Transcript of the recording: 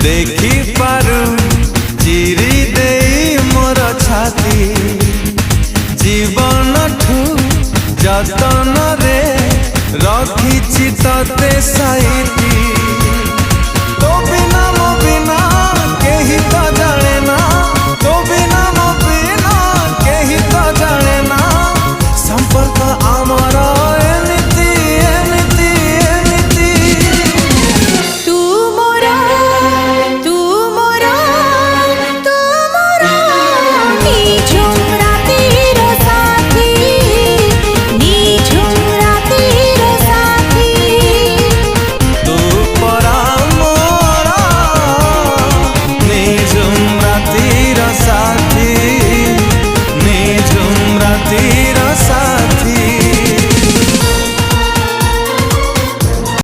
देखी पारू चिरी दे मोर छाती जीवन ठू जतन रे रखी तते सहित